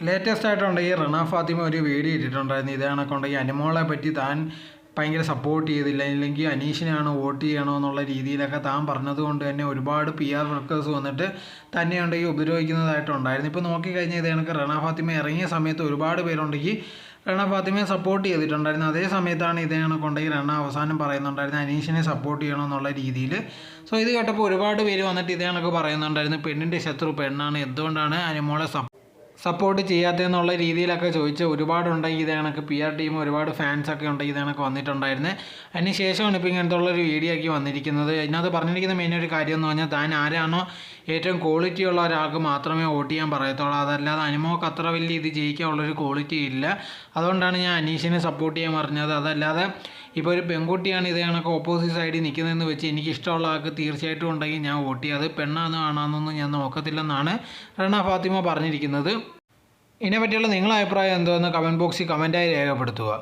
Latest ആയിട്ടുണ്ടെങ്കിൽ Rana Fathima ഒരു video ഇട്ടിട്ടുണ്ടായിരുന്നു. ഇത് കണക്കുണ്ടെങ്കിൽ അനുമോളെ പറ്റി താൻ ഭയങ്കര സപ്പോർട്ട് ചെയ്തില്ല, ഇല്ലെങ്കിൽ അനീഷിനാണ് വോട്ട് ചെയ്യണോ എന്നുള്ള രീതിയിലൊക്കെ താൻ പറഞ്ഞതുകൊണ്ട് തന്നെ ഒരുപാട് PR വർക്കേഴ്സ് വന്നിട്ട് തന്നെ ഉണ്ടെങ്കിൽ ഉപദ്രവിക്കുന്നതായിട്ടുണ്ടായിരുന്നു. ഇപ്പോൾ നോക്കിക്കഴിഞ്ഞാൽ ഇത് കണക്ക് റണ ഫാത്തിമ ഇറങ്ങിയ സമയത്ത് ഒരുപാട് പേരുണ്ടെങ്കിൽ റണ ഫാത്തിമയെ സപ്പോർട്ട് ചെയ്തിട്ടുണ്ടായിരുന്നു. അതേ സമയത്താണ് ഇതേ കണക്കുണ്ടെങ്കിൽ റണ അവസാനം പറയുന്നുണ്ടായിരുന്നു അനീഷിനെ സപ്പോർട്ട് ചെയ്യണമെന്നുള്ള രീതിയിൽ. സോ ഇത് കേട്ടപ്പോൾ ഒരുപാട് പേര് വന്നിട്ട് ഇതേ കണക്ക് പറയുന്നുണ്ടായിരുന്നു പെണ്ണിൻ്റെ ശത്രു പെണ്ണാണ്, എന്തുകൊണ്ടാണ് അനുമോളെ സപ്പോർട്ട് ചെയ്യാത്തതെന്നുള്ള രീതിയിലൊക്കെ ചോദിച്ച് ഒരുപാടുണ്ടെങ്കിൽ ഇത് കണക്ക് PR ടീം ഒരുപാട് ഫാൻസൊക്കെ ഉണ്ടെങ്കിൽ ഇത് കണക്ക് വന്നിട്ടുണ്ടായിരുന്നത്. അതിന് ശേഷമാണ് ഇപ്പോൾ ഇങ്ങനത്തെ ഉള്ളൊരു വീഡിയോ ആക്കി വന്നിരിക്കുന്നത്. ഇതിനകത്ത് പറഞ്ഞിരിക്കുന്ന മെയിൻ ഒരു കാര്യം എന്ന് പറഞ്ഞാൽ താൻ ആരാണോ ഏറ്റവും ക്വാളിറ്റി ഉള്ള ഒരാൾക്ക് മാത്രമേ വോട്ട് ചെയ്യാൻ പറയത്തുള്ളൂ, അതല്ലാതെ അനുമോക്ക് അത്ര വലിയ ഇത് ജയിക്കാനുള്ളൊരു ക്വാളിറ്റി ഇല്ല, അതുകൊണ്ടാണ് ഞാൻ അനീഷിനെ സപ്പോർട്ട് ചെയ്യാൻ പറഞ്ഞത്. അതല്ലാതെ ഇപ്പോൾ ഒരു പെൺകുട്ടിയാണ് ഇത് കണക്ക് ഓപ്പോസിറ്റ് സൈഡിൽ നിൽക്കുന്നതെന്ന് വെച്ച് എനിക്ക് ഇഷ്ടമുള്ള ആൾക്ക് തീർച്ചയായിട്ടും ഉണ്ടെങ്കിൽ ഞാൻ വോട്ട് ചെയ്യും, അത് പെണ്ണാന്ന് ആണാന്നൊന്നും ഞാൻ നോക്കത്തില്ലെന്നാണ് റണ ഫാത്തിമ പറഞ്ഞിരിക്കുന്നത്. ഇതിനെപ്പറ്റിയുള്ള നിങ്ങളുടെ അഭിപ്രായം എന്തോന്ന് കമൻറ്റ് ബോക്സിൽ കമൻറ്റായി രേഖപ്പെടുത്തുക.